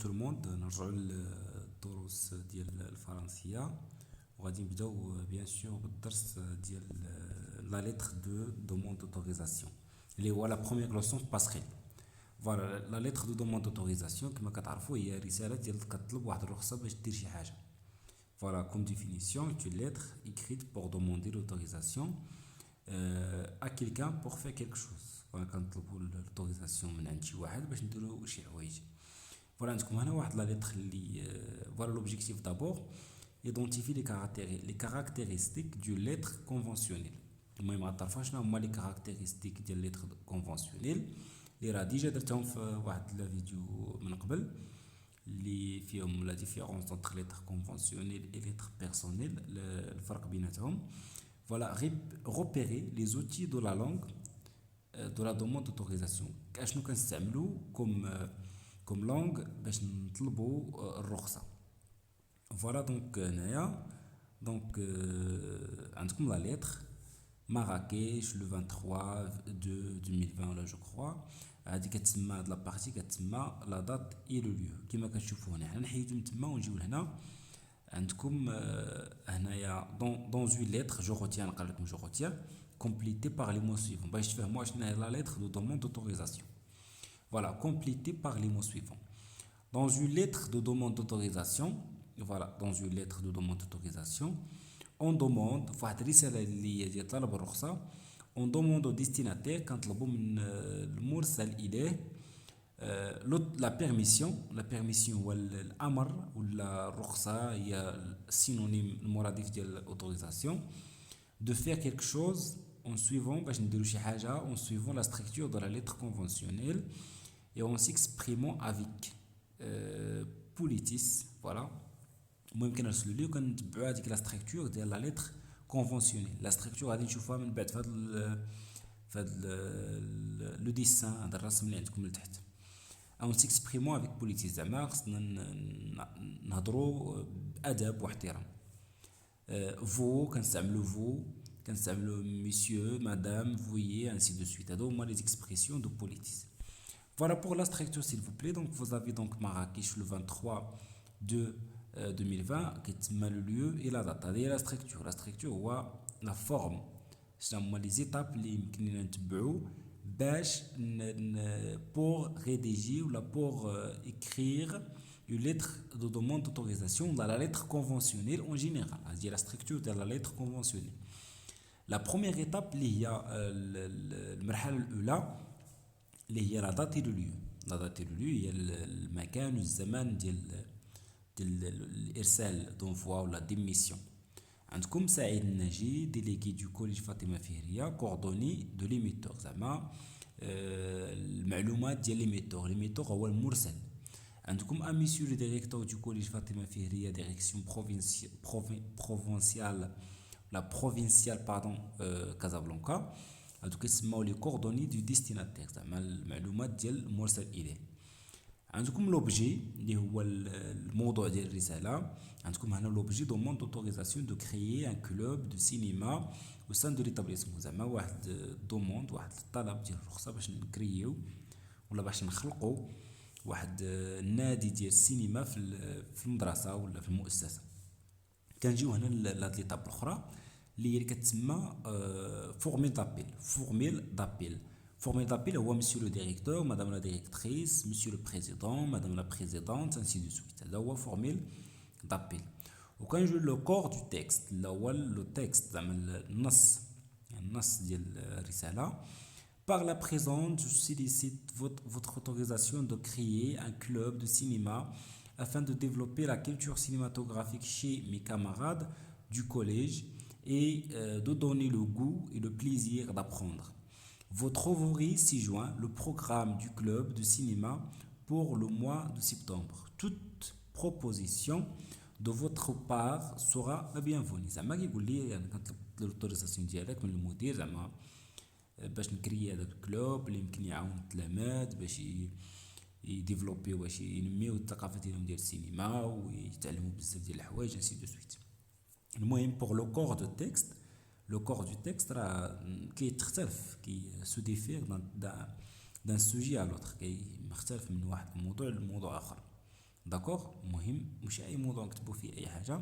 tout le monde, نرجعوا للدروس ديال الفرنسية وغادي نبداو بيان سور بالدرس ديال لا لتر دو دوموند d'autorisation اللي هو لا بروميير لوسون في باسكال. فوالا لا لتر دو دوموند d'autorisation كما كتعرفوا هي رسالة ديال كتطلب واحد الرخصة باش دير شي حاجة. Voilà, comme définition, est une lettre écrite pour demander l'autorisation à quelqu'un pour faire quelque chose. Voilà, quand l'autorisation من عند شي واحد باش نديرو شي حوايج. Voilà, عندكم هنا واحد لا lettre اللي voilà l'objectif d'abord identifier les caractéristiques d'une lettre conventionnelle. المهم غتعرفوا شنو هما لي كاركتيرستيك ديال لتر كونفونسيونيل اللي راه ديجا درتهم في واحد لا فيديو من قبل اللي فيهم لا ديفيرونس انتر لتر كونفونسيونيل اي لتر بيرسونيل الفرق بيناتهم. فوالا repérer les outils de la langue de la demande d'autorisation. اشنو كنستعملوا كوم لونغ باش نطلبوا الرخصه. فوالا دونك هنايا دونك عندكم لا لتر مراكش لو 23 2 2020 ولا جو كخوا. هادي كتسمى هاد لابارتي كتسمى لا دات اي لو ليو كيما كتشوفوا هنا. حنا نحيدو من تما ونجيو لهنا عندكم هنايا دون اون لتر جو روتيان نقرا لكم جو روتيان complété par les mots suivants باش تفهموا شنو هي لا lettre de demande d'autorisation. Voilà, complété par les mots suivants. Dans une lettre de demande d'autorisation, voilà, dans une lettre de demande d'autorisation, on demande واحد الرسالة اللي هي ديال طلب الرخصة on demande au destinataire كنطلبوا من المرسل إليه la permission هو الأمر ولا الرخصة هي السينونيم المرادف ديال l'autorisation de faire quelque chose en suivant باش نديرو شي حاجة en suivant la structure de la lettre conventionnelle et en s'exprimant avec politis. Voilà, المهم كنرسلو ليه وكنتبعو هاديك لا ستركتور ديال لا لتر كونفونسيونيل. لا ستركتور غادي نشوفوها من بعد فهاد لو ديسان هذا الرسم اللي عندكم لتحت. او سيكسبريمون افيك بوليتيس زعما خصنا نهضروا بادب واحترام. فو كنستعملو مسيو مدام فويي انسي دو سويت. هادو هما لي زيكسبرسيون دو بوليتيس. Voilà pour la structure s'il vous plaît. Donc vous avez donc Marrakech le 23 de 2020 qui est le lieu et la date. هذه la structure. La structure هو la forme. شنو هما les étapes اللي يمكننا نتبعو باش pour rédiger ou pour écrire une lettre de demande d'autorisation dans la lettre conventionnelle en général. هذه la structure de la lettre conventionnelle. La première étape اللي هي المرحلة الأولى اللي هي لا دات لو ليو. لا دات لو ليو هي المكان والزمان ديال الارسال دونفوا ولا ديميسيون. عندكم سعيد الناجي ديليغي دو كوليج فاطمه فهريه كوردوني دو ليميتور زعما المعلومات ديال ليميتور هو المرسل. عندكم اميسيو لو ديريكتور دو كوليج فاطمه فهريه ديريكسيون بروفينسيال لا بروفينسيال باردون كازابلانكا. هادو كيسماو لي كوردوني دو ديستيناتير زعما المعلومات ديال المرسل اليه. عندكم لوبجي اللي هو الموضوع ديال الرساله. عندكم هنا لوبجي دوموند اوتوريزاسيون دو كريي ان كلوب دو سينما او سان دو ليتابليسمون زعما واحد دوموند واحد الطلب ديال الرخصه باش نكرييو ولا باش نخلقوا واحد النادي ديال السينما في المدرسه ولا في المؤسسه. كنجيو هنا لهاد ليطاب الاخرى اللي كتسمى formule d'appel هو monsieur le directeur madame la directrice monsieur le président madame la présidente ainsi de suite. هذا هو formule d'appel. وكنجيو لو كور دو تكست اللي هو لو تكست زعما النص ديال الرساله. Par la présente, je sollicite votre autorisation de créer un club de cinéma afin de développer la culture cinématographique chez mes camarades du collège et de donner le goût et le plaisir d'apprendre. Vous trouverez ci-joint le programme du club de cinéma pour le mois de septembre. Toute proposition de votre part sera la bienvenue. زعما كيقول لي يعني كنطلب لوتوريزاسيون ديالك من المدير زعما باش نكري هذا الكلوب اللي يمكن يعاون التلاميذ باش يديفلوبيو باش ينميو الثقافه ديالهم ديال السينما ويتعلموا بزاف ديال الحوايج انسي دو سويت. المهم بور لو كور دو تكست لو كور دو تكست راه كيتختلف كي سو ديفير دان سوجي ا لوتر كي مختلف من واحد الموضوع لموضوع اخر. داكوغ. مهم مش اي موضوع نكتبو فيه اي حاجه،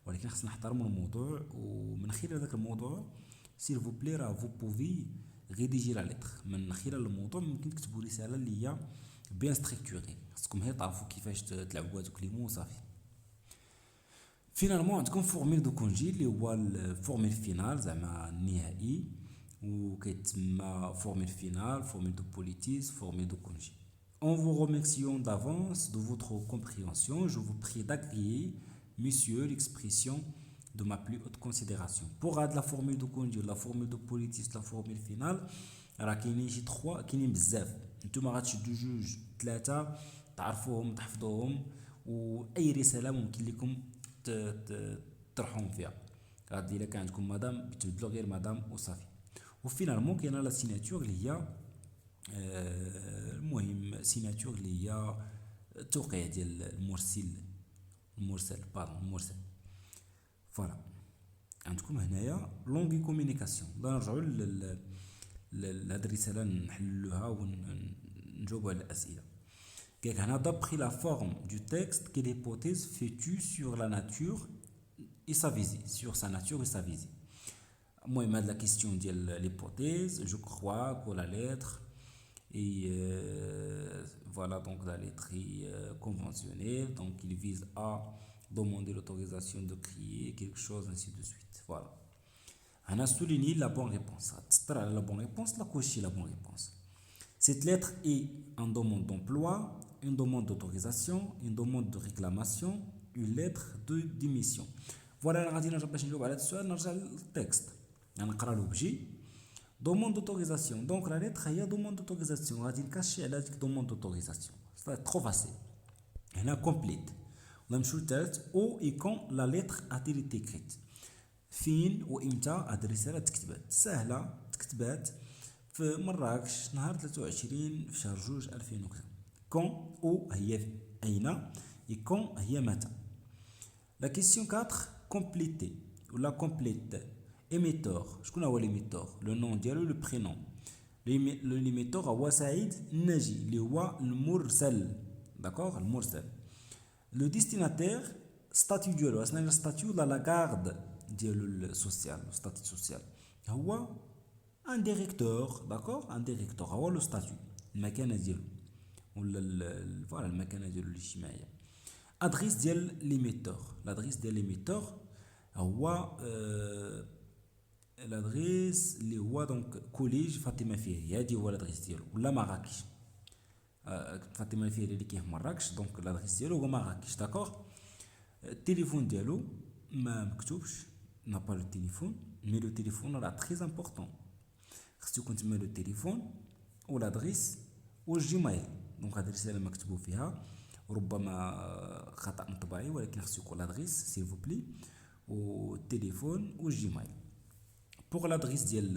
ولكن خصنا نحترموا الموضوع، ومن خلال هذاك الموضوع سير فو بلي راه فو بوفي ريديجي لا لتر. من خلال الموضوع ممكن تكتبوا رساله اللي هي بيان ستركتوري، خصكم هي تعرفوا كيفاش تلعبوا هذوك لي مو صافي. فينالمون عندكم فورميل دو كونجي اللي هو الفورميل فينال زعما النهائي، وكيتسمى فورميل فينال، فورميل دو بوليتيس، فورميل دو كونجي. En vous remerciant d'avance de votre compréhension, je vous prie d'agréer, messieurs, l'expression de ma plus haute considération. Pour la formule de conduire, la formule de politis, la formule finale, راه كاينين شي 3 كاينين بزاف. نتوما غتشدوا جوج 3 تعرفوهم تحفظوهم، واي رساله ممكن لكم تطرحوهم فيها. غادي الا كان عندكم مدام بتبدلوا غير مدام وصافي. وفينالمون كاينه لا سيناتور اللي هي المهم سيناتور اللي هي التوقيع ديال المرسل. فوالا عندكم هنايا لونغي كومونيكاسيون. نرجعوا لهاد الرساله نحلوها ونجاوبوا على الاسئله. قالك هنا d'après la forme du texte quelle hypothèse fais-tu sur la nature et sa visée, sur sa nature et sa visée. المهم هاد لا كيستيون ديال l'hypothèse, je crois que la lettre et voilà donc la lettre est conventionnelle, donc il vise à demander l'autorisation de créer quelque chose ainsi de suite. Voilà. On a souligné la bonne réponse. La bonne réponse, la cocher la bonne réponse. Cette lettre est une demande d'emploi, une demande d'autorisation, une demande de réclamation, une lettre de démission. Voilà, غادي نرجع باش نجاوب على هذا السؤال. نرجع للتكست نقرا له بجي. Demande d'autorisation. Donc la lettre هي demande d'autorisation. غادي نكاشي على هذيك demande d'autorisation. C'est trop facile. هنا complete. ونمشيو للثالث. Où et quand la lettre a-t-elle été écrite. فين وامتى هاد الرساله تكتبات. سهله، تكتبات في مراكش نهار 23 في شهر 2 2009. كون او هي اين، et quand هي متى. La question 4 compléter ولا complète. émetteur شكون هو l'émetteur. le nom ديالو le prénom. l'émetteur هو سعيد الناجي اللي هو المرسل. داكوغ المرسل. le destinataire statut ديالو اسنا الستاتيو ولا لا كارد ديالو السوسيال ستاتيو سوسيال هو ان ديريكتور. داكوغ ان ديريكتور هو لو ستاتيو المكانه ديالو ولا فوالا المكانه ديالو الاجتماعيه. ادريس ديال ليميتور. لادريس ديال ليميتور هو لادريس اللي هو دونك كوليج فاطمه فيري. هادي هو لادريس ديالو ولا مراكش. فاطمه فيري اللي كاين في مراكش دونك لادريس ديالو هو مراكش. داكوغ. التليفون ديالو ما مكتوبش n'a pas le téléphone, mais le téléphone est très important. خصو يكون تما لو تليفون والادريس والجيميل. دونك هاد الرساله مكتوبوا فيها ربما خطا مطبعي، ولكن خصو يكون لادريس سيل فو بلي والتليفون والجيميل. بوغ لادريس ديال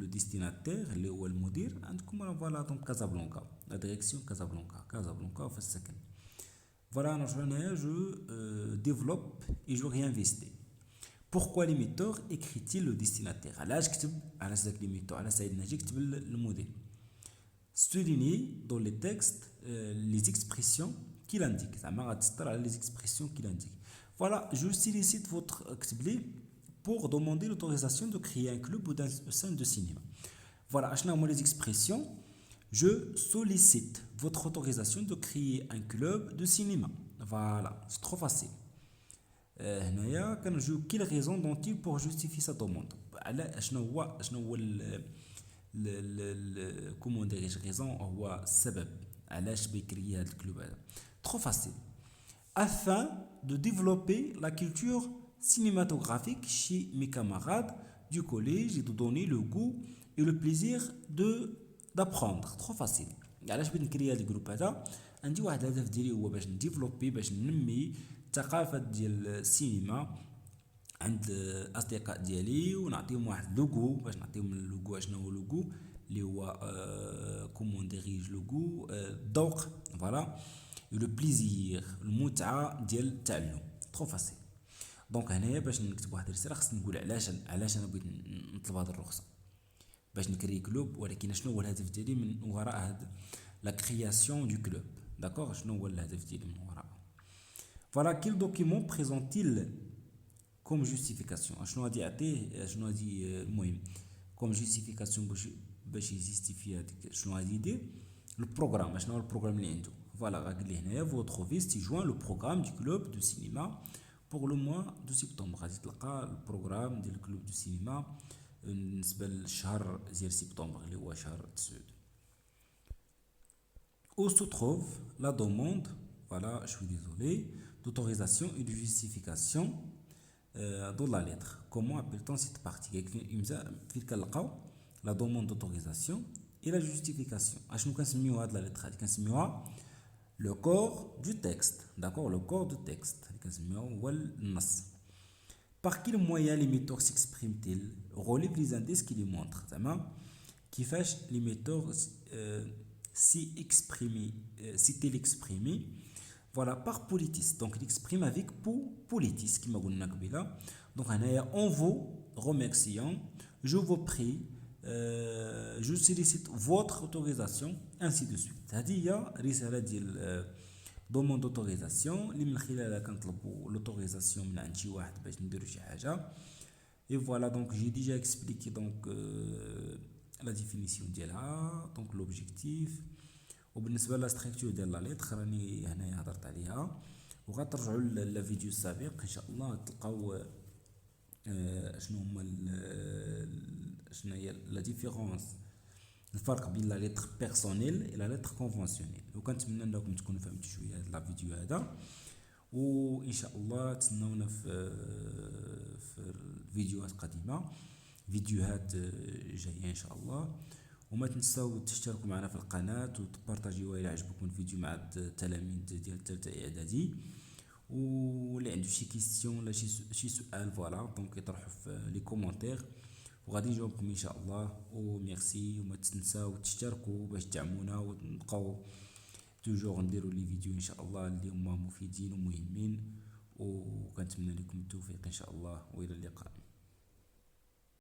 لو ديستيناتير اللي هو المدير عندكم فوالا دونك كازابلانكا. لا ديريكسيون كازابلانكا في السكن. Voilà, je développe et je réinvestis. Pourquoi l'émetteur écrit-il le destinataire. علاش كتب على ساك l'émetteur على سعيد الناجي كتب المدير. Soulignez dans les textes les expressions qu'il indique. زعما غتسطر على les expressions qu'il indique. Voilà, je sollicite votre كتب لي pour demander l'autorisation de créer un club ou une scène de cinéma. Voilà, اشنا هما les expressions. Je sollicite votre autorisation de créer un club de cinéma. Voilà, c'est trop facile. هنايا كنجيو quelle raison dont-il pour justifier sa demande. على شنو هو comment dirais-je raison هو السبب علاش بيكري هذا الكلوب هذا. Trop facile. Afin de développer la culture cinématographique chez mes camarades du collège et de donner le goût et le plaisir d'apprendre. Trop facile. علاش بغيت نكري هذا الجروب هذا. عندي واحد الهدف ديالي هو باش نديفلوبي باش ننمي الثقافه ديال السينما عند الاصدقاء ديالي ونعطيهم واحد لوغو. باش نعطيهم اللوغو شنو هو لوغو اللي هو كومون ديريج لوغو الذوق. فوالا لو بليزير المتعه ديال التعلم. ترو فاسيل. دونك هنايا باش نكتب واحد الرساله خصني نقول علاش انا بغيت نطلب هذه الرخصه باش نكري كلوب، ولكن شنو هو الهدف ديالي من وراء la création du club. D'accord? Voilà, quel document présente-t-il comme justification? Comme justification باش يجيستيفي هذيك شنو غادي يدير البروغرام شنو هو البروغرام اللي عنده فوالا غادي لي هنايا votre veste joint le programme du club de cinéma pour le mois de septembre غادي تلقى البروغرام ديال الكلوب دو سينما بالنسبه للشهر ديال سبتمبر اللي هو شهر تسعود. Où se trouve la demande, voilà, je suis désolé, d'autorisation et de justification dans la lettre. Comment appelle-t-on cette partie? La demande d'autorisation et la justification. La lettre, le corps du texte. D'accord? Le corps du texte. Par quel moyen l'émetteur s'exprime-t-il? Relève les indices qui les montrent. Qui fait l'émetteur s'est-il exprimé? Voilà, par politis. Donc, il exprime avec politis, qui m'a dit. Donc, on vous remerciant, je vous prie, je sollicite votre autorisation, ainsi de suite. C'est-à-dire, il y a une demande d'autorisation, l'autorisation et voilà, donc j'ai déjà expliqué donc, la définition de là, donc l'objectif. وبالنسبه للستركتور ديال لا ليتر راني هنايا هضرت عليها وغترجعوا للفيديو السابق ان شاء الله تلقاو شنو هما شنو هي لا ديفيرونس الفرق بين لا ليتر بيرسونيل و لا ليتر كونفونسيونيل وكنتمنى انكم تكونوا فهمتوا شويه هذا الفيديو هذا وان شاء الله تسناونا في الفيديوهات قادمه فيديوهات جايه ان شاء الله وما تنساو تشتركوا معنا في القناه وتبارطاجيوها الى عجبكم الفيديو مع التلاميذ ديال الثالثه اعدادي واللي عنده شي كيستيون ولا شي سؤال فوالا دونك يطرحوا في لي كومونتير وغادي نجاوبكم ان شاء الله وميرسي وما تنساو تشتركوا باش تدعمونا ونبقاو توجور نديروا لي فيديو ان شاء الله اللي هما مفيدين ومهمين وكنتمنى لكم التوفيق ان شاء الله والى اللقاء.